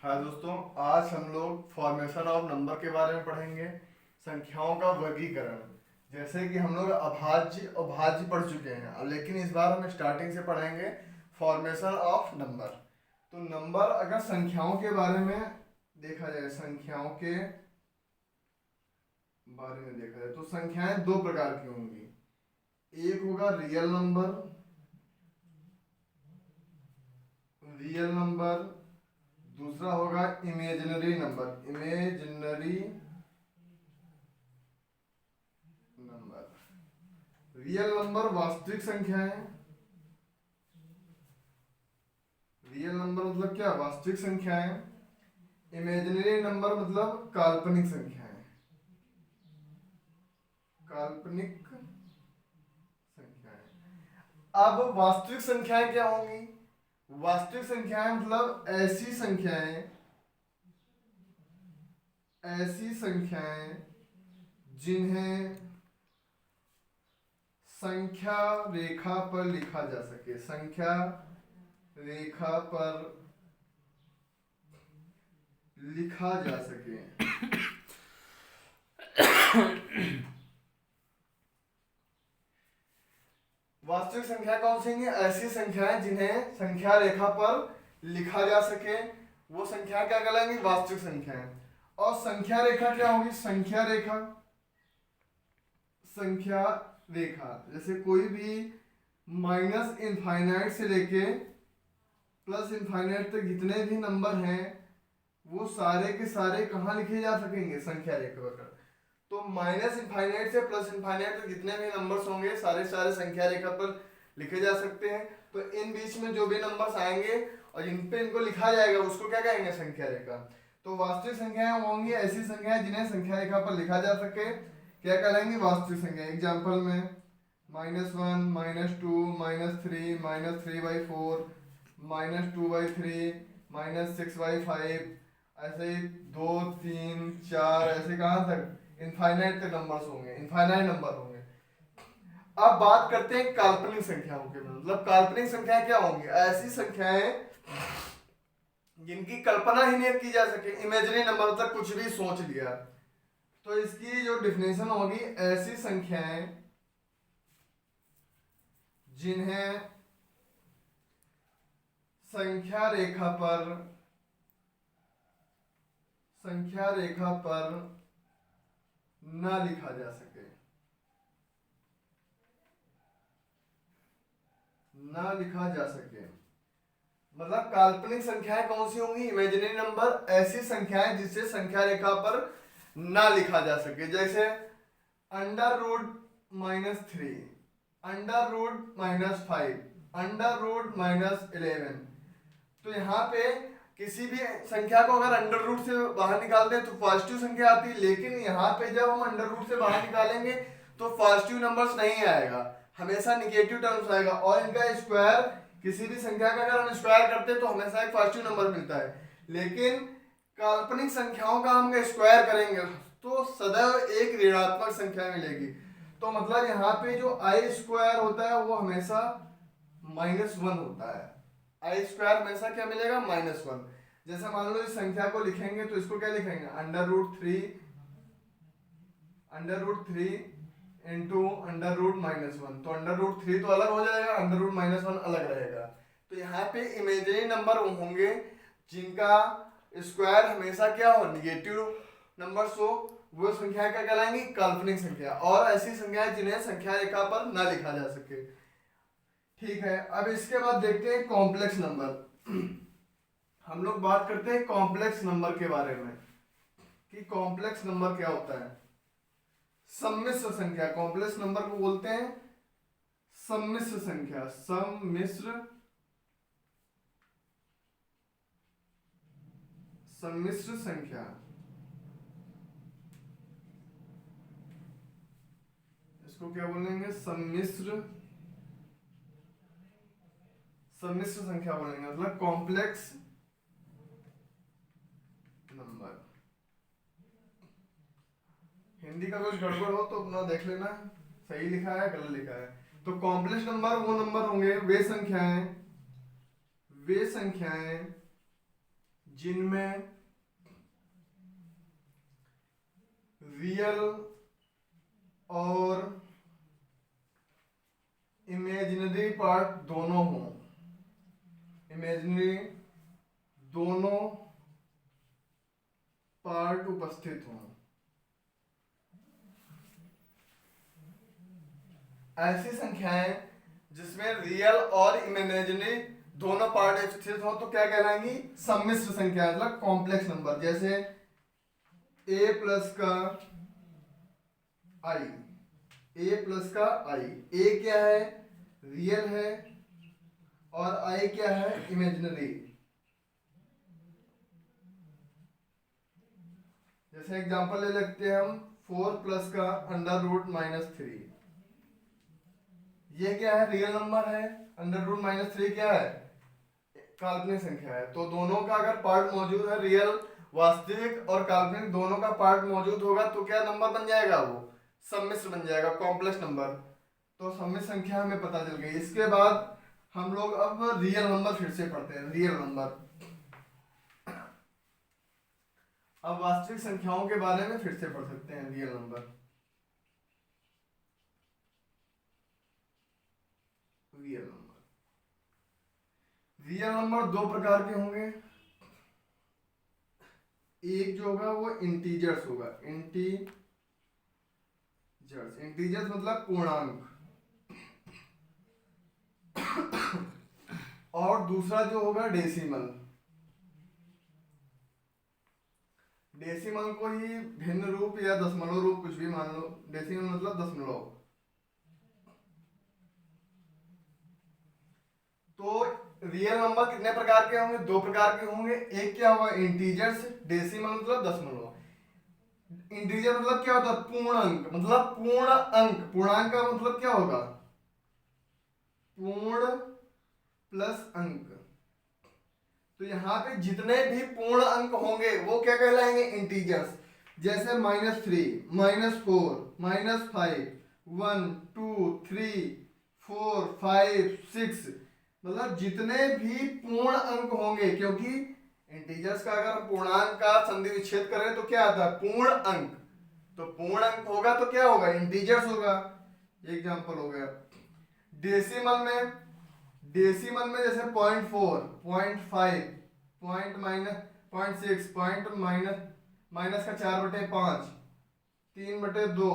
हाँ दोस्तों, आज हम लोग फॉर्मेशन ऑफ नंबर के बारे में पढ़ेंगे। संख्याओं का वर्गीकरण। जैसे कि हम लोग अभाज्य अभाज्य पढ़ चुके हैं, लेकिन इस बार हम स्टार्टिंग से पढ़ेंगे फॉर्मेशन ऑफ नंबर। तो नंबर अगर संख्याओं के बारे में देखा जाए, संख्याओं के बारे में देखा जाए तो संख्याएं दो प्रकार की होंगी। एक होगा रियल नंबर, दूसरा होगा इमेजिनरी नंबर। रियल नंबर वास्तविक संख्याएं। रियल नंबर मतलब क्या? वास्तविक संख्याएं। इमेजिनरी नंबर मतलब काल्पनिक संख्याएं। काल्पनिक संख्याएं। अब वास्तविक संख्याएं क्या होंगी? वास्तविक संख्याएं मतलब ऐसी संख्याएं जिन्हें संख्या रेखा पर लिखा जा सके। संख्या रेखा पर लिखा जा सके। वास्तविक संख्या कौन सी है? ऐसी संख्याएं जिन्हें संख्या रेखा पर लिखा जा सके, वो संख्या क्या कहलाएंगी? वास्तविक संख्याएं। और संख्या रेखा क्या होगी? संख्या रेखा जैसे कोई भी माइनस इनफाइनाइट से लेके प्लस इनफाइनाइट तक जितने भी नंबर हैं, वो सारे के सारे कहाँ लिखे जा सकेंगे? संख्या रेखा पर। तो माइनस इनफाइनाइट से प्लस इनफाइनाइट तक जितने भी नंबर्स होंगे, सारे सारे संख्या रेखा पर लिखे जा सकते हैं। तो इन बीच में जो भी नंबर्स आएंगे और इन पे इनको लिखा जाएगा, उसको क्या कहेंगे? संख्या रेखा। तो वास्तविक संख्याएं होंगी ऐसी संख्याएं जिन्हें संख्या रेखा पर लिखा जा सके, क्या कहलाएंगी? वास्तविक संख्या। एग्जाम्पल में -1, -2, -3, -3/4, -2/3, -6/5, ऐसे ही 2, 3, 4, ऐसे कहाँ तक? इनफाइनाइट तक नंबर्स होंगे, इनफाइनाइट नंबर होंगे। अब बात करते हैं काल्पनिक संख्याओं के। मतलब काल्पनिक संख्याएं क्या होंगी? ऐसी संख्याएं जिनकी कल्पना ही नहीं की जा सके। इमेजिनरी नंबर मतलब कुछ भी सोच लिया। तो इसकी जो डिफिनेशन होगी, ऐसी संख्याएं जिन्हें संख्या रेखा पर न लिखा जा सके। न लिखा जा सके मतलब काल्पनिक संख्याएं कौन सी होंगी? Imaginary number. ऐसी संख्याएं जिससे संख्या रेखा पर ना लिखा जा सके। जैसे √-3, √-5, √-11। तो यहाँ पे किसी भी संख्या को अगर अंडर रूट से बाहर निकालते हैं तो पॉजिटिव संख्या आती है, लेकिन यहाँ पे जब हम अंडर रूट से बाहर निकालेंगे तो पॉजिटिव नंबर्स नहीं आएगा, हमेशा निगेटिव टर्म्स आएगा। और इनका स्क्वायर, किसी भी संख्या का अगर हम स्क्वायर करते हैं तो हमेशा एक पॉजिटिव नंबर मिलता है, लेकिन काल्पनिक संख्याओं का हम स्क्वायर करेंगे तो सदैव एक ऋणात्मक संख्या मिलेगी। तो मतलब यहाँ पे जो i² होता है वो हमेशा -1 होता है। i² हमेशा क्या मिलेगा? -1। जैसे मान लो इस संख्या को लिखेंगे तो इसको क्या लिखेंगे? √3 इंटू √-1। तो √3 तो अलग हो जाएगा, √-1 अलग रहेगा। तो यहाँ पे इमेजिनरी नंबर होंगे जिनका स्क्वायर हमेशा क्या हो? निगेटिव नंबर्स हो, वो संख्या क्या कहलाएंगी? काल्पनिक संख्या। और ऐसी संख्याएं जिन्हें संख्या रेखा पर न लिखा जा सके। ठीक है, अब इसके बाद देखते हैं कॉम्प्लेक्स नंबर। हम लोग बात करते हैं कॉम्प्लेक्स नंबर के बारे में कि कॉम्प्लेक्स नंबर क्या होता है। सम्मिश्र संख्या, कॉम्प्लेक्स नंबर को बोलते हैं सम्मिश्र संख्या। सम्मिश्र संख्या, इसको क्या बोलेंगे? सम्मिश्र संख्या बोलेंगे, मतलब कॉम्प्लेक्स नंबर। हिंदी का कुछ गड़बड़ हो तो अपना देख लेना, सही लिखा है गलत लिखा है। तो कॉम्प्लेक्स नंबर वो नंबर होंगे, वे संख्याएं जिनमें रियल और इमेजिनरी पार्ट दोनों हों, इमेजिनरी दोनों पार्ट उपस्थित हों। ऐसी संख्याएं जिसमें रियल और इमेजिनरी दोनों पार्ट स्थित हो तो क्या कहलाएंगी? सम्मिश्र संख्या, मतलब कॉम्प्लेक्स नंबर। जैसे a प्लस का i, a प्लस का i, a क्या है? रियल है और i क्या है? इमेजिनरी। जैसे एग्जांपल ले लेते हैं हम 4 प्लस का अंडर रूट माइनस 3, ये क्या है? रियल नंबर है। अंडर रूट माइनस 3 क्या है? काल्पनिक संख्या है। तो दोनों का अगर पार्ट मौजूद है, रियल वास्तविक और काल्पनिक दोनों का पार्ट मौजूद होगा तो क्या नंबर बन जाएगा? वो सम्मिश्र बन जाएगा, कॉम्प्लेक्स नंबर। तो सम्मिश्र संख्या हमें पता चल गई। इसके बाद हम लोग अब रियल नंबर फिर से पढ़ते हैं। रियल नंबर, अब वास्तविक संख्याओं के बारे में फिर से पढ़ सकते हैं। Real number, real number, real number दो प्रकार के होंगे। एक जो होगा वो इंटीजर्स होगा, इंटीजर्स, इंटीजर्स मतलब पूर्णांक। और दूसरा जो होगा डेसिमल। डेसिमल को ही भिन्न रूप या दशमलव रूप कुछ भी मान लो। डेसिमल मतलब दशमलव। तो रियल नंबर कितने प्रकार के होंगे? दो प्रकार के होंगे। एक क्या होगा? इंटीजर्स। डेसिमल मतलब दशमलव। इंटीजर मतलब क्या होता है? पूर्ण अंक, मतलब पूर्ण अंक। पूर्णांक का मतलब क्या होगा? पूर्ण प्लस अंक। तो यहाँ पे जितने भी पूर्ण अंक होंगे वो क्या कहलाएंगे? इंटीजर्स। जैसे -3, -4, -5, 1, 2, 3, 4, 5, 6, मतलब जितने भी पूर्ण अंक होंगे, क्योंकि इंटीजर्स का अगर पूर्णांक का संधि विच्छेद करें तो क्या आता है? पूर्ण अंक। तो पूर्ण अंक होगा तो क्या होगा? इंटीजर्स होगा। एग्जांपल हो गया। डेसिमल में, डेसिमल में जैसे 0.4, 0.5, पॉइंट माइनस 0.6, पॉइंट माइनस का 4/5, 3/2,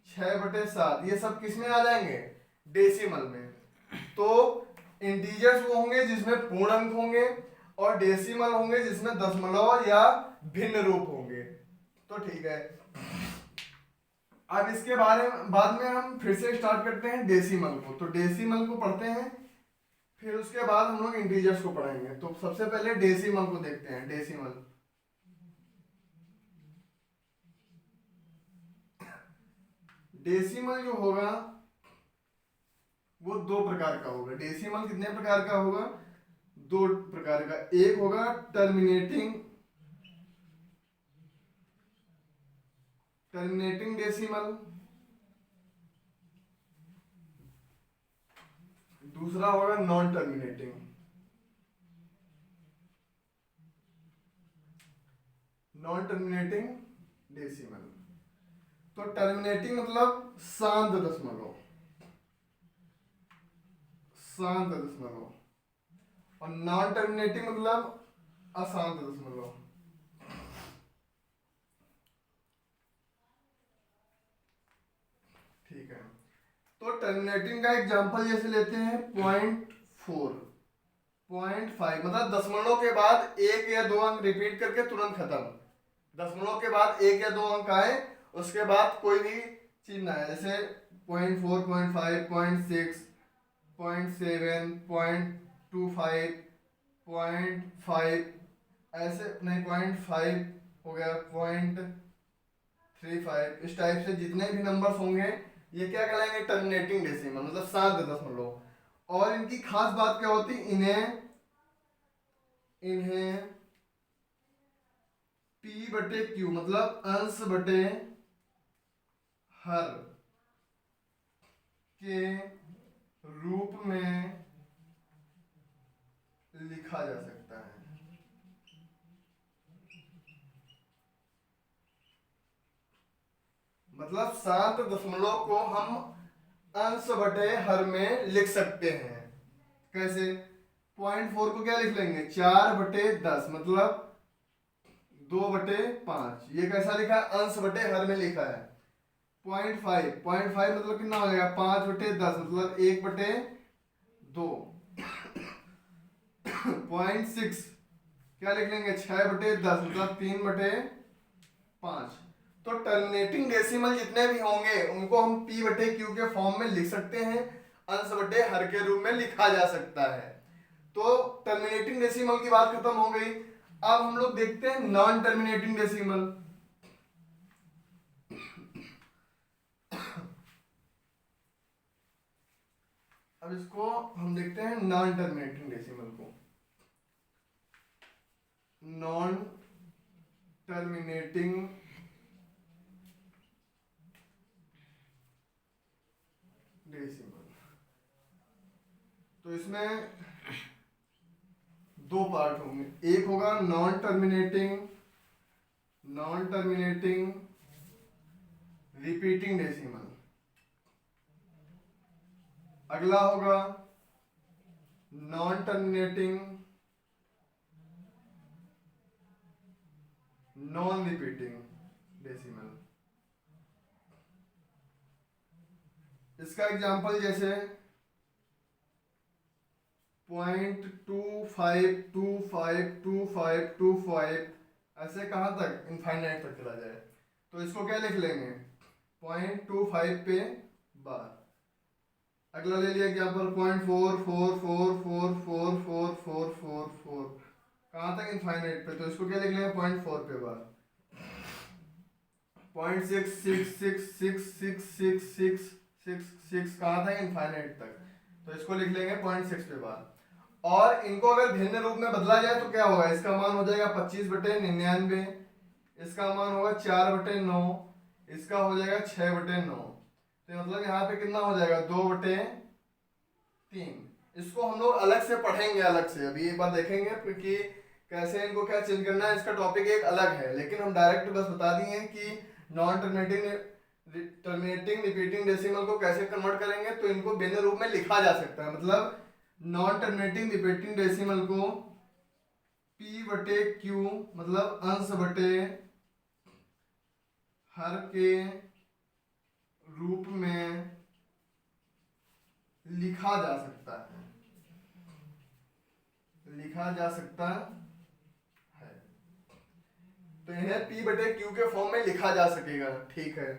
6/7, ये सब किस में आ जाएंगे? डेसिमल में। तो इंटीजर्स वो होंगे जिसमें पूर्ण अंक होंगे और डेसिमल होंगे जिसमें दशमलव या भिन्न रूप होंगे। तो ठीक है, अब इसके बारे में बाद में हम फिर से स्टार्ट करते हैं डेसिमल को। तो डेसिमल को पढ़ते हैं, फिर उसके बाद हम लोग इंटीजर्स को पढ़ेंगे। तो सबसे पहले डेसिमल को देखते हैं। डेसिमल, डेसिमल जो होगा वो दो प्रकार का होगा। डेसिमल कितने प्रकार का होगा? दो प्रकार का। एक होगा टर्मिनेटिंग, टर्मिनेटिंग डेसिमल। दूसरा होगा non terminating, non terminating decimal. तो टर्मिनेटिंग मतलब शांत दशमलव, शांत दशमलव, और नॉन टर्मिनेटिंग मतलब अशांत दशमलव। ठीक है, तो टर्मिनेटिंग का एग्जांपल जैसे लेते हैं 0.4, 0.5, मतलब दशमलव के बाद एक या दो अंक रिपीट करके तुरंत खत्म। दशमलव के बाद एक या दो अंक आए, उसके बाद कोई भी चीज ना आए। जैसे 0.4, 0.5, 0.6, 0.7, 0.25, 0.5, ऐसे नहीं, 0.5 हो गया, 0.35, इस टाइप से जितने भी नंबर्स होंगे ये क्या कहलाएंगे? टर्मिनेटिंग डेसिमल, मतलब शांत दशमलव। और इनकी खास बात क्या होती? इन्हें p/q मतलब अंश बटे हर के रूप में लिखा जा सकता है। मतलब 7 दशमलव को हम अंश बटे हर में लिख सकते हैं। कैसे? 0.4 को क्या लिख लेंगे? 4/10 मतलब 2/5। ये कैसा लिखा है? अंश बटे हर में लिखा है। 0.5 मतलब कितना हो जाएगा? 5/10 मतलब 1/2। 0.6 क्या लिख लेंगे? 6/10 मतलब 3/5। तो टर्मिनेटिंग डेसिमल जितने भी होंगे उनको हम p/q के फॉर्म में लिख सकते हैं, अंश बटे हर के रूप में लिखा जा सकता है। तो टर्मिनेटिंग डेसिमल की बात खत्म हो गई। अब हम लोग देखते हैं नॉन टर्मिनेटिंग डेसिमल। अब इसको हम देखते हैं नॉन टर्मिनेटिंग डेसिमल को। नॉन टर्मिनेटिंग डेसिमल, तो इसमें दो पार्ट होंगे। एक होगा नॉन टर्मिनेटिंग रिपीटिंग डेसिमल, अगला होगा non terminating non repeating decimal. इसका एग्जांपल जैसे 0.252525 ऐसे कहाँ तक? इनफाइनाइट तक चला जाए। तो इसको क्या लिख लेंगे? 0.25 पे बार। अगला ले लिया एग्जांपल 0.4444444444 कहाँ तक? इनफाइनाइट पे। तो इसको क्या लिख लेंगे? 0.4 पे बार। 0.6666666 कहाँ था? इनफाइनाइट तक। तो इसको लिख लेंगे 0.6 पे बार। और इनको अगर भिन्न रूप में बदला जाए तो क्या होगा? इसका मान हो जाएगा 25/99, इसका मान होगा 4/9, इसका हो जाएगा 6/9। तो मतलब यहाँ पे कितना हो जाएगा? 2/3। इसको हम लोग अलग से पढ़ेंगे, अलग से अभी एक बार देखेंगे कि कैसे इनको क्या चेंज करना है। इसका टॉपिक एक अलग है, लेकिन हम डायरेक्ट बस बता दिए कि नॉन टर्मिनेटिंग रिपीटिंग डेसिमल को कैसे कन्वर्ट करेंगे। तो इनको भिन्न रूप में लिखा जा सकता है। मतलब नॉन टर्मिनेटिंग रिपीटिंग डेसिमल को p/q मतलब अंश बटे हर के रूप में लिखा जा सकता है, तो इन्हें p/q के फॉर्म में लिखा जा सकेगा। ठीक है।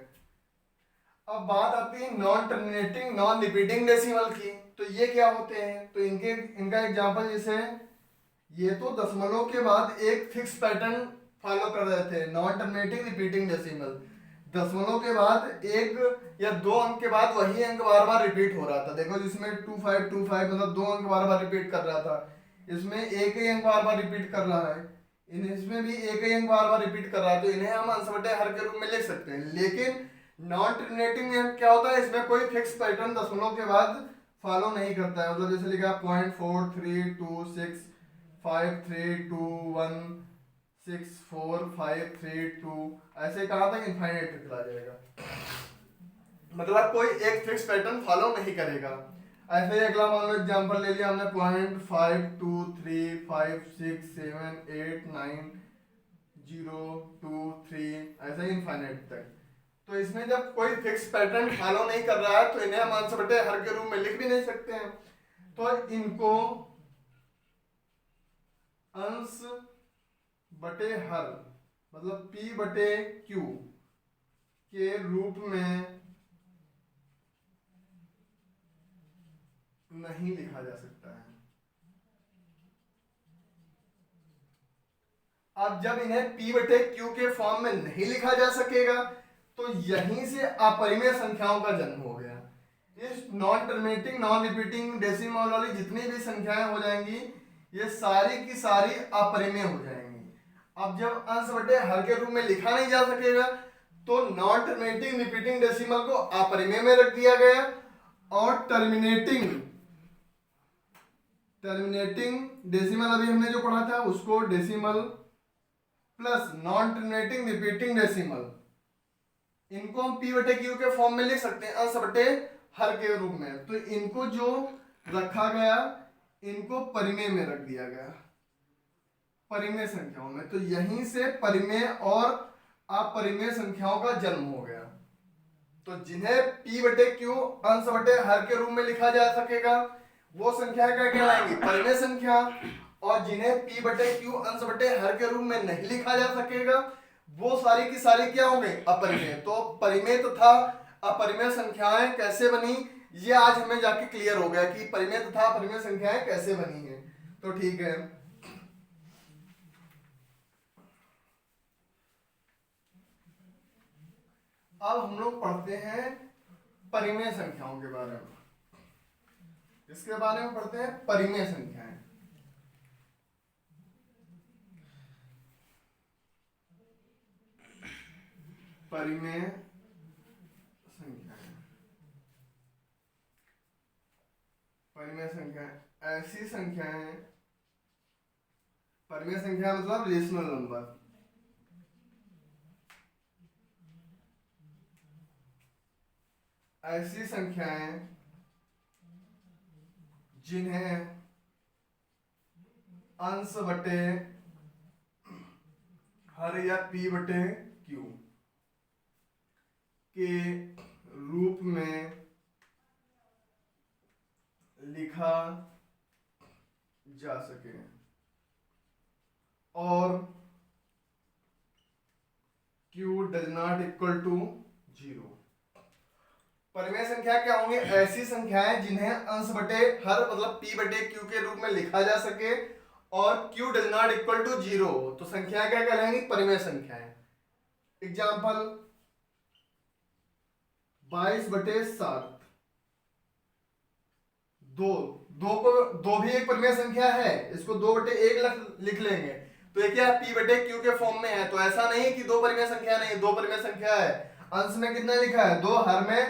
अब बात आती है non terminating non repeating decimal की। तो ये क्या होते हैं? तो इनका एग्जांपल जैसे ये तो दशमलव के बाद एक फिक्स पैटर्न फॉलो कर रहे थे। नॉन टर्मिनेटिंग रिपीटिंग डेसिमल दशमलव के बाद एक या दो अंक के बाद वही अंक बार बार रिपीट हो रहा था। देखो जिसमें 2525 मतलब दो अंक बार बार रिपीट कर रहा था, इसमें एक ही अंक बार बार रिपीट कर रहा है, इसमें भी एक ही अंक बार बार रिपीट कर रहा है। तो इन्हें हम अंश बटे हर के रूप में लिख सकते हैं। लेकिन नॉन टर्मिनेटिंग में क्या होता है? इसमें कोई फिक्स पैटर्न दशमलव के बाद फॉलो नहीं करता है। मतलब जैसे लिखा 0.432653216453 ऐसे कहाँ तक? इनफाइनाइट तक चला जाएगा। मतलब कोई एक फिक्स पैटर्न फॉलो नहीं करेगा। ऐसे ही अगला मान लो एग्जांपल ले लिया हमने 0.523567890223 ऐसे ही इनफाइनाइट तक। तो इसमें जब कोई फिक्स पैटर्न फॉलो नहीं कर रहा है तो इन्हें हम अंश बटे हर के रूप में लिख भी नहीं सकते हैं। तो इनको अंश बटे हर मतलब p/q के रूप में नहीं लिखा जा सकता है। अब जब इन्हें p/q के फॉर्म में नहीं लिखा जा सकेगा तो यहीं से अपरिमेय संख्याओं का जन्म हो गया। इस non terminating non repeating decimal वाली जितनी भी संख्याएं हो जाएंगी ये सारी की सारी अपरिमेय हो जाएंगी। अब जब अंश बटे हर के रूप में लिखा नहीं जा सकेगा तो नॉन टर्मिनेटिंग रिपीटिंग डेसिमल को अपरिमेय में रख दिया गया और टर्मिनेटिंग डेसिमल अभी हमने जो पढ़ा था उसको decimal plus non terminating repeating decimal इनको हम p बटे q के फॉर्म में लिख सकते हैं अंश बटे हर के रूप में। तो इनको जो रखा गया, इनको परिमेय में रख दिया गया, परिमेय संख्याओं में। तो यहीं से परिमेय और अपरिमेय संख्याओं का जन्म हो गया। तो जिन्हें p बटे q अंश बटे हर के रूप में लिखा जा सकेगा वो संख्या क्या कहलाएंगी, परिमेय संख्या। और जिन्हें p बटे q अंश बटे हर के रूप में नहीं लिखा जा सकेगा वो सारी की सारी क्या होंगे, अपरिमेय। तो परिमेय तथा अपरिमेय संख्याएं कैसे बनी, ये आज हमें जाके क्लियर हो गया कि परिमेय तथा अपरिमेय संख्याएं कैसे बनी है। तो ठीक है, अब हम लोग पढ़ते हैं परिमेय संख्याओं के बारे में। इसके बारे में पढ़ते हैं परिमेय संख्याएं। परिमेय संख्याएं, परिमेय संख्याएं ऐसी संख्याएं, परिमेय संख्या मतलब रेशनल नंबर, ऐसी संख्याएं जिन्हें अंश बटे हर या p बटे q के रूप में लिखा जा सके और q does not equal to 0। परिमेय संख्या क्या होंगे, ऐसी संख्याएं जिन्हें अंश बटे हर मतलब p बटे q के रूप में लिखा जा सके और q does not equal to 0। तो संख्या क्या कहलाएंगी, परिमेय संख्याएं। एग्जाम्पल 22 बटे 7, दो भी एक परिमेय संख्या है, इसको 2 बटे 1 लिख लेंगे तो ये क्या p बटे q के फॉर्म में है। तो ऐसा नहीं कि दो परिमेय संख्या नहीं, दो परिमेय संख्या है। अंश में कितना लिखा है, 2, हर में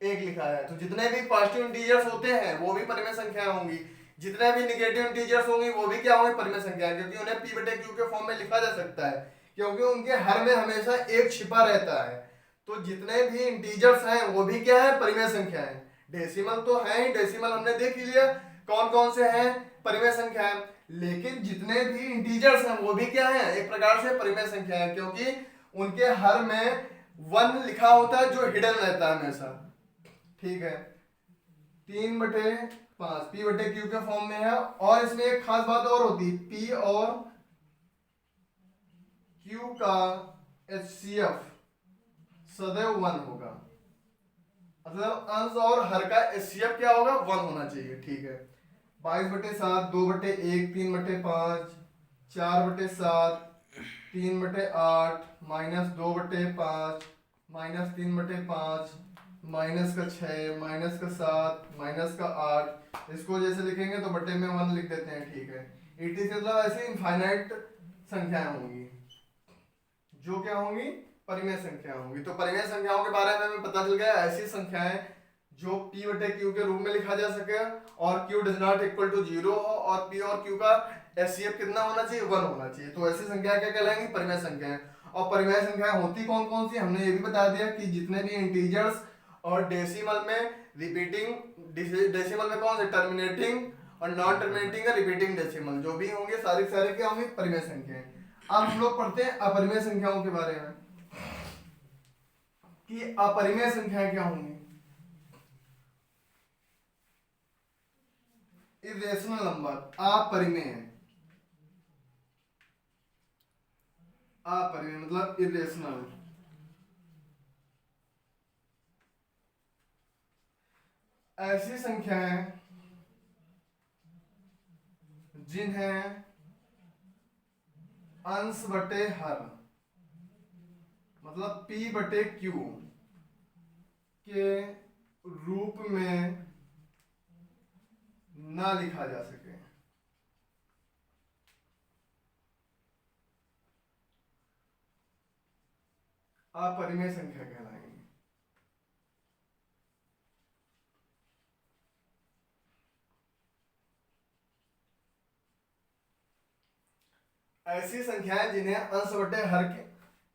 1 लिखा है। तो जितने भी पॉजिटिव इंटीजर्स होते हैं वो भी परिमेय संख्या होंगी, जितने भी निगेटिव इंटीजर्स होंगी वो भी क्या होंगे, परिमेय संख्या, क्योंकि उन्हें p बटे q के फॉर्म में लिखा जा सकता है, क्योंकि उनके हर में हमेशा 1 छिपा रहता है। तो जितने भी इंटीजर्स हैं वो भी क्या है, परिमेय संख्या है। डेसिमल तो है ही, डेसिमल हमने देख ही लिया कौन कौन से हैं, परिमेय संख्या है। लेकिन जितने भी इंटीजर्स हैं वो भी क्या है, एक प्रकार से परिमेय संख्या है, क्योंकि उनके हर में 1 लिखा होता है जो हिडन रहता है हमेशा। ठीक है, 3 बटे 5 p बटे q के फॉर्म में है। और इसमें एक खास बात और होती है, p और q का HCF सदैव 1 होगा, मतलब अंश और हर का HCF क्या होगा, 1 होना चाहिए। ठीक है, 22 बटे 7, 2 बटे 1, 3 बटे 5, 4 बटे 7, 3 बटे 8, माइनस 2 बटे 5, माइनस 3 बटे 5, माइनस का 6, माइनस का 7, माइनस का 8। इसको जैसे लिखेंगे तो बटे में 1 लिख देते हैं। ठीक है, ET से मतलब ऐसी इनफाइनाइट संख्याएं होंगी जो क्या होंगी, परिमेय संख्या होंगी। तो परिमेय संख्याओं के बारे में हमें पता चल गया, ऐसी संख्याएं जो p बटे q के रूप में लिखा जा सके और q does not equal to 0 हो और p और q का HCF कितना होना चाहिए, 1 होना चाहिए। तो ऐसी संख्या क्या कहलाएंगी, परिमेय संख्याएं। और परिमेय संख्याएं होती कौन कौन सी, हमने ये भी बता दिया कि जितने भी इंटीजर्स और डेसिमल में रिपीटिंग, डेसिमल में कौन से, टर्मिनेटिंग और नॉन टर्मिनेटिंग या रिपीटिंग डेसिमल, जो भी होंगे सारे सारे क्या होंगे, परिमेय संख्याएं। अब हम लोग पढ़ते हैं अपरिमेय संख्याओं के बारे में कि अपरिमेय संख्याएं क्या होंगी। इरेशनल नंबर अपरिमेय, अपरिमेय मतलब इरेशनल, ऐसी संख्याएं जिन्हें अंश बटे हर मतलब p बटे q के रूप में ना लिखा जा सके, अपरिमेय संख्या कहलाएंगे। ऐसी संख्याएं जिन्हें अंश बटे हर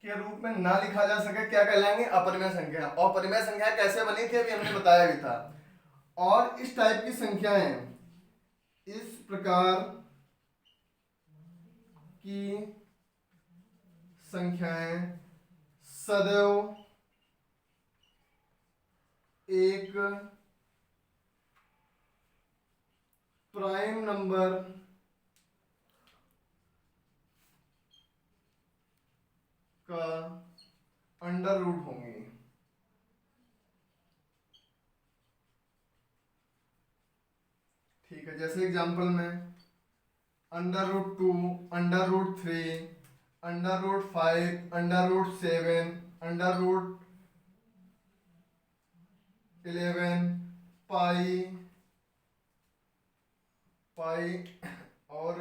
के रूप में ना लिखा जा सके क्या कहलाएंगे? अपरिमेय संख्या। और परिमेय संख्या कैसे बनी थी अभी हमने बताया भी था। और इस टाइप की संख्याएं, इस प्रकार की संख्याएं सदैव एक प्राइम नंबर का अंडर रूट होंगी। ठीक है, जैसे एग्जांपल में √2, √3, √5, √7, √11, पाई और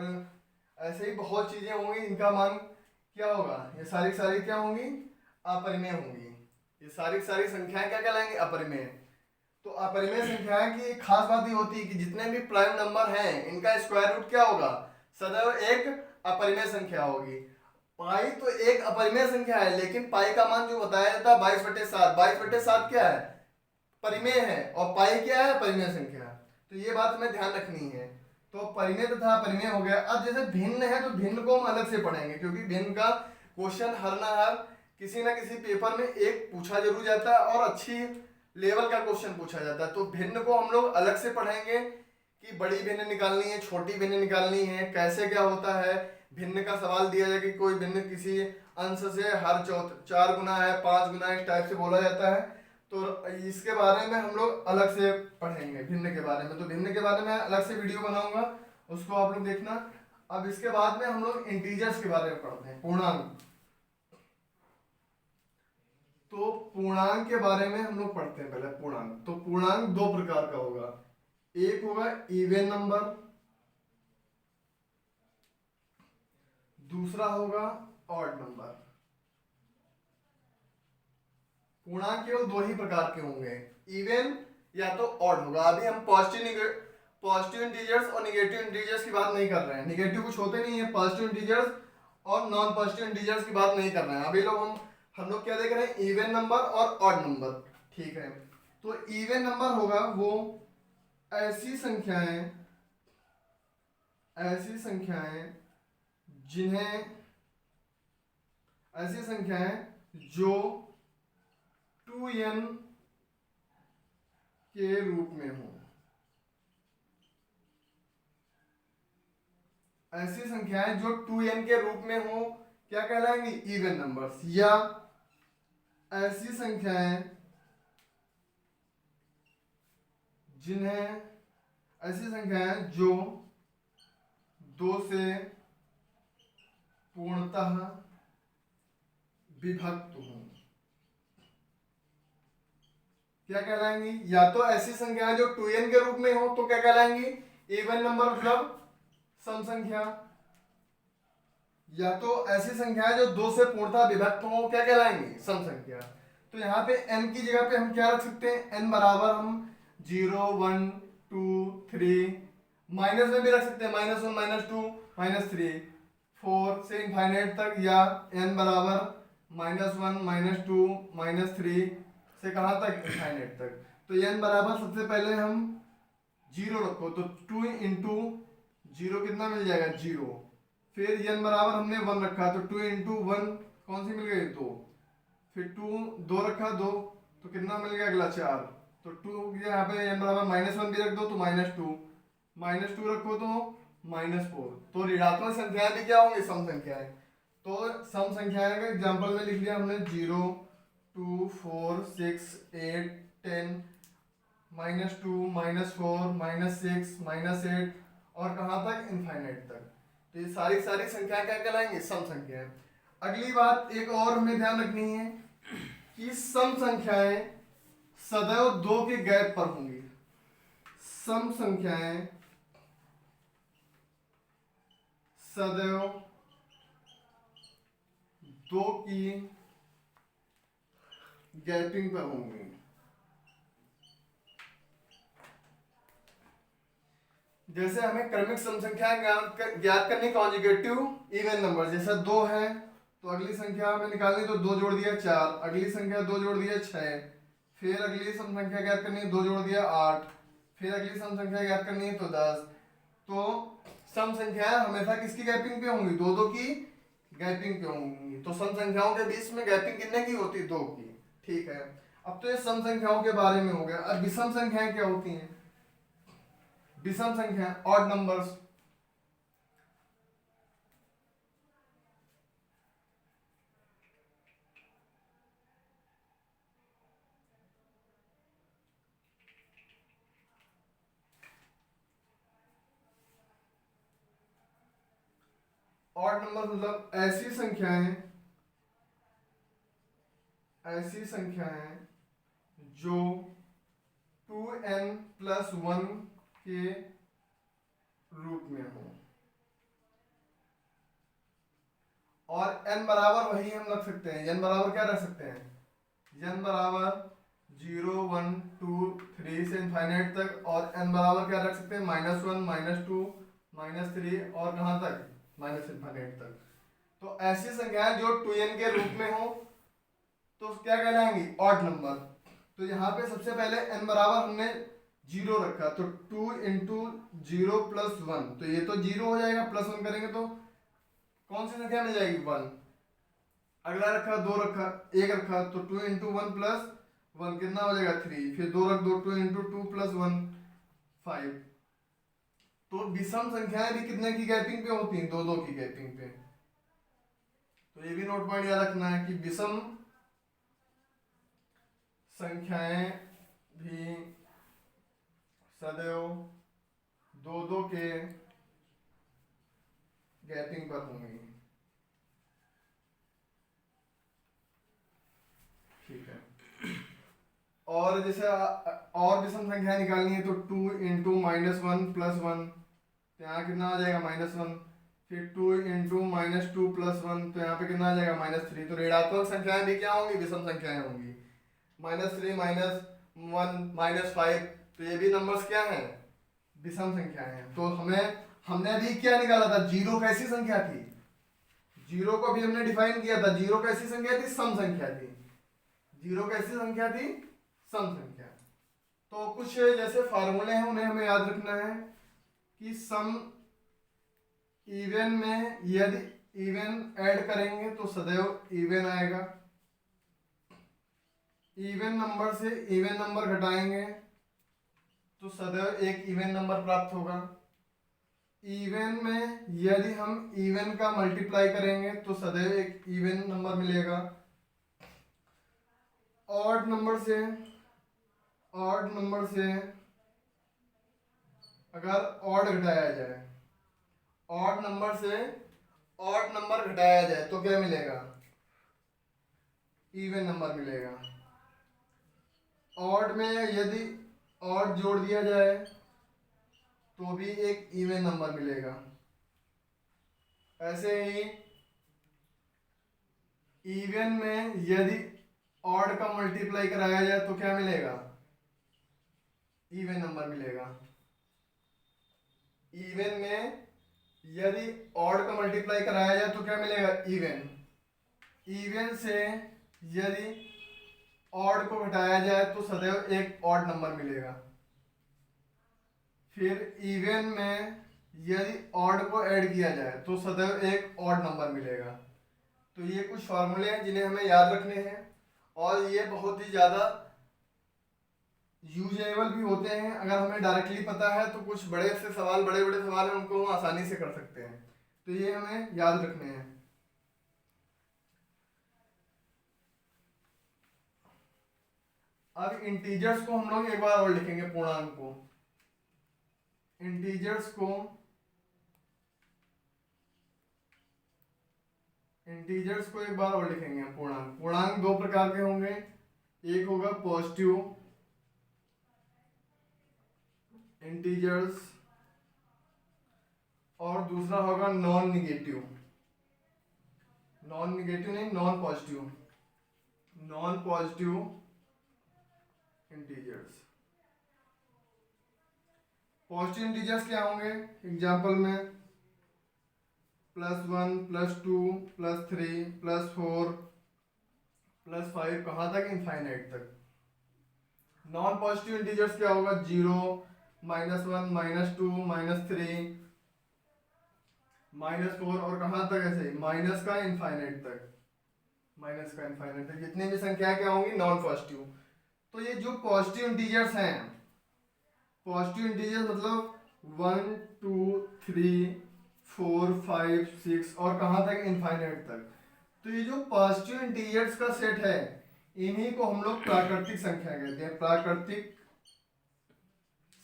ऐसे ही बहुत चीजें होंगी। इनका मान क्या होगा? ये सारी सारी क्या होंगी? अपरिमेय होंगी। ये सारी सारी संख्याएं क्या कहलाएंगी? अपरिमेय। तो अपरिमेय संख्याएं की एक खास बात ये होती है कि जितने भी प्राइम नंबर हैं इनका स्क्वायर रूट क्या होगा? सदैव एक अपरिमेय संख्या होगी। पाई तो एक अपरिमेय संख्या है, लेकिन पाई का मान जो बताया जाता है 22/7। 22/7 क्या है? परिमेय है। और पाई क्या है? परिमेय संख्या। तो ये बात हमें ध्यान रखनी है। तो परिमेय तथा अपरिमेय हो गया। अब जैसे भिन्न है तो भिन्न को हम अलग से पढ़ेंगे, क्योंकि भिन्न का क्वेश्चन हर ना हर किसी ना किसी पेपर में एक पूछा जरूर जाता है और अच्छी लेवल का क्वेश्चन पूछा जाता है। तो भिन्न को हम लोग अलग से पढ़ेंगे कि बड़ी भिन्न निकालनी है, छोटी भिन्न निकालनी है, कैसे क्या होता है। भिन्न का सवाल दिया जाए कि कोई भिन्न किसी अंश से हर 4 गुना है, 5 गुना, इस टाइप से बोला जाता है। तो इसके बारे में हम लोग अलग से पढ़ेंगे भिन्न के बारे में। तो भिन्न के बारे में अलग से वीडियो बनाऊंगा, उसको आप लोग देखना। अब इसके बाद में हम लोग इंटीजर्स के बारे में पढ़ते हैं, पूर्णांक। तो पूर्णांक के बारे में हम लोग पढ़ते हैं पहले पूर्णांक। तो पूर्णांक दो प्रकार का होगा। एक होगा इवन नंबर, दूसरा होगा ऑड नंबर। पूर्णांक केवल दो ही प्रकार के होंगे, इवन या तो ऑड होगा। अभी हम पॉजिटिव इंटीजर्स और निगेटिव इंटीजर्स की बात नहीं कर रहे हैं। निगेटिव कुछ होते नहीं है, पॉजिटिव इंटीजर्स और नॉन पॉजिटिव इंटीजर्स की बात नहीं कर रहे हैं। अभी हम लोग क्या देख रहे हैं? इवन नंबर और ऑड नंबर। ठीक है, तो इवन नंबर होगा वो ऐसी संख्याएं जो 2n के रूप में हो। ऐसी संख्याएं जो 2n के रूप में हो क्या कहलाएंगी? Even numbers. या ऐसी संख्याएं जो 2 से पूर्णतः विभक्त हो क्या कहलाएंगी? या तो ऐसी संख्याएं जो 2n के रूप में हो तो क्या कहलाएंगी? इवन नंबर मतलब सम संख्या। या तो ऐसी संख्याएं जो 2 से पूर्णतः विभक्त हो क्या कहलाएंगी? सम संख्या। तो यहाँ पे n की जगह पे हम क्या रख सकते हैं? n बराबर हम 0, 1, 2, 3, माइनस में भी रख सकते हैं, -1, -2, -3, 4 से इनफाइनाइट तक। या n बराबर -1, -2, -3 से कहाँ तक? इनफाइनाइट तक। तो n बराबर सबसे पहले हम 0 रखो, तो 2 इंटू 0 कितना मिल जाएगा? 0। फिर n बराबर हमने 1 रखा, तो 2 इंटू 1 कौन सी मिल गई? 2। फिर 2 रखा, 2 तो कितना मिल गया? अगला 4। तो 2 यहाँ पे n बराबर -1 भी रख दो तो -2, -2 रखो तो -4। तो ऋणात्मक संख्याएं भी क्या होंगी? सम संख्याएं। तो सम संख्याएं का एग्जांपल में लिख लिया हमने 0, 2, 4, 6, 8, 10, -2, -4, -6, -8 और कहाँ तक? इनफाइनाइट तक। तो ये सारी सारी संख्याएं क्या कहलाएंगी? सम संख्याएं। अगली बात एक और हमें ध्यान रखनी है कि सम संख्याएं सदैव 2 के गैप पर होंगी। सम संख्याएं सदैव 2 की गैपिंग पर होंगी। जैसे हमें क्रमिक सम संख्या ज्ञात करनी, कॉन्जुगेटिव इवन नंबर। जैसे 2 है तो अगली संख्या हमें निकालनी, तो 2 जोड़ दिया 4, अगली संख्या 2 जोड़ दिया 6, फिर अगली सम संख्या ज्ञात करनी है 2 जोड़ दिया 8, फिर अगली सम संख्या ज्ञात करनी है तो 10। तो सम संख्याएं हमेशा किसकी गैपिंग पे होंगी? 2 की गैपिंग पे होंगी। तो सम संख्याओं के बीच में गैपिंग कितने की होती है? 2 की। ठीक है, अब तो ये सम संख्याओं के बारे में हो गया। अब विषम संख्याएं क्या होती हैं? विषम संख्या ऑड नंबर्स। ऑड नंबर मतलब ऐसी संख्याएं जो 2n+1 के रूप में हो, और n बराबर वही हम रख सकते हैं। n बराबर क्या रख सकते हैं? n बराबर 0 1 2 3 से इनफाइनाइट तक, और n बराबर क्या रख सकते हैं? -1 -2 -3 और कहाँ तक? -इनफाइनाइट तक। तो ऐसी संख्याएं जो 2n के रूप में हो तो क्या कहलाएंगी? Odd number. तो यहाँ पे सबसे पहले n बराबर हमने 0 रखा, तो 2 इंटू 0 + 1, तो ये तो 0 हो जाएगा, +1 करेंगे तो कौन सी संख्या मिल जाएगी? 1। अगला रखा 2 रखा 1 रखा, तो 2 इंटू 1 + 1 कितना हो जाएगा? 3। फिर 2 रख दो, 2 इंटू 2 + 1 5। तो विषम संख्याएं भी कितने की गैपिंग पे होती हैं? 2 की गैपिंग पे। तो ये भी नोट पॉइंट याद रखना है कि विषम संख्याएं भी सदैव 2 के गैपिंग पर होंगी। ठीक है, और जैसे और विषम संख्या निकालनी है तो 2 इंटू -1 + 1, तो यहाँ कितना आ जाएगा? -1। फिर 2 इंटू -2 + 1, तो यहाँ पे कितना आ जाएगा? -3। तो ऋणात्मक संख्याएं भी क्या होंगी? विषम संख्याएं होंगी। -3 -1 -5, तो ये भी नंबर्स क्या हैं? विषम संख्याएं हैं। तो हमने अभी क्या निकाला था? जीरो कैसी संख्या थी? जीरो को भी हमने डिफाइन किया था। जीरो कैसी संख्या थी? सम संख्या थी। जीरो कैसी संख्या थी? सम संख्या। तो कुछ जैसे फार्मूले हैं उन्हें हमें याद रखना है कि सम इवन में यदि इवन ऐड करेंगे तो सदैव इवन आएगा, इवन नंबर से इवन नंबर घटाएंगे तो सदैव एक इवन नंबर प्राप्त होगा। इवन में यदि हम इवन का मल्टीप्लाई करेंगे तो सदैव एक इवन नंबर मिलेगा। ऑड नंबर से अगर ऑड घटाया जाए, ऑड नंबर से ऑड नंबर घटाया जाए तो क्या मिलेगा? इवन नंबर मिलेगा। ऑड में यदि ऑड जोड़ दिया जाए तो भी एक इवन नंबर मिलेगा। ऐसे ही इवन में यदि ऑड का मल्टीप्लाई कराया जाए तो क्या मिलेगा? इवन नंबर मिलेगा। इवन में यदि ऑड का मल्टीप्लाई कराया जाए तो क्या मिलेगा? इवन। इवन से यदि ऑड को घटाया जाए तो सदैव एक ऑड नंबर मिलेगा। फिर इवन में यदि ऑड को ऐड किया जाए तो सदैव एक ऑड नंबर मिलेगा। तो ये कुछ फॉर्मूले हैं जिन्हें हमें याद रखने हैं, और ये बहुत ही ज़्यादा यूजेबल भी होते हैं। अगर हमें डायरेक्टली पता है तो कुछ बड़े बड़े सवाल हैं उनको हम आसानी से कर सकते हैं। तो ये हमें याद रखने हैं। अब इंटीजर्स को हम लोग एक बार और लिखेंगे, पूर्णांक को। इंटीजर्स को एक बार और लिखेंगे हम। पूर्णांक 2 प्रकार के होंगे। एक होगा पॉजिटिव इंटीजर्स और दूसरा होगा नॉन निगेटिव नहीं, non positive integers. Positive integers क्या होंगे? एग्जांपल में +1 +2 +3 +4 +5 कहाँ तक, इनफाइनाइट तक। नॉन पॉजिटिव इंटीजर्स क्या होगा, 0 -1 -2 -3 -4 और कहाँ तक ऐसे माइनस का इनफाइनाइट तक, माइनस का इनफाइनाइट तक जितनी भी संख्या क्या होंगी नॉन पॉजिटिव। तो ये जो पॉजिटिव इंटीजर्स हैं, पॉजिटिव इंटीजर्स मतलब 1 2 3 4 5 6 और कहाँ तक, इनफाइनाइट तक। तो ये जो पॉजिटिव इंटीजर्स का सेट है इन्हीं को हम लोग प्राकृतिक संख्या कहते हैं, प्राकृतिक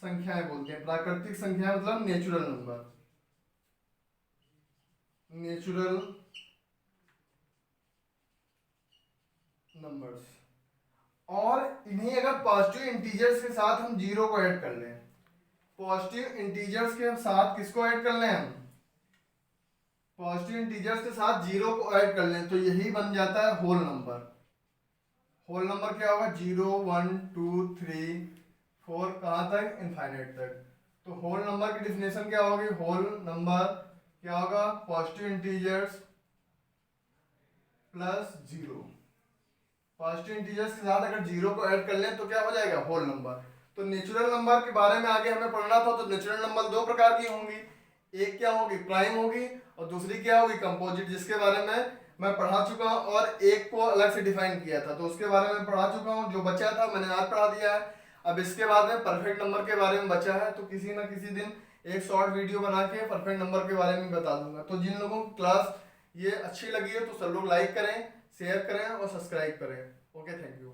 संख्याएं बोलते हैं। प्राकृतिक संख्या मतलब नेचुरल नंबर, नेचुरल नंबर्स। और इन्हीं अगर पॉजिटिव इंटीजर्स के साथ हम जीरो को ऐड कर लें, पॉजिटिव इंटीजर्स के साथ किसको ऐड कर लें हम, पॉजिटिव इंटीजर्स के साथ जीरो को ऐड कर लें, तो यही बन जाता है होल नंबर। होल नंबर क्या होगा, 0 1 2 3 4 कहाँ तक, इनफाइनाइट तक। तो होल नंबर की डिफिनेशन क्या होगी, होल नंबर क्या होगा, positive integers plus zero. Positive integers के साथ अगर जीरो को ऐड कर लें तो क्या हो जाएगा, होल नंबर। तो नेचुरल नंबर के बारे में आगे हमें पढ़ना था। तो नेचुरल नंबर दो प्रकार की होंगी, एक क्या होगी, प्राइम होगी, और दूसरी क्या होगी, कंपोजिट, जिसके बारे में मैं पढ़ा चुका हूँ और एक को अलग से डिफाइन किया था, तो उसके बारे में पढ़ा चुका हूँ। जो बचा था मैंने आज पढ़ा दिया है। अब इसके बाद में परफेक्ट नंबर के बारे में बचा है, तो किसी ना किसी दिन एक शॉर्ट वीडियो बना के परफेक्ट नंबर के बारे में बता दूंगा। तो जिन लोगों को क्लास ये अच्छी लगी है तो सब लोग लाइक करें, शेयर करें और सब्सक्राइब करें। Okay, thank you.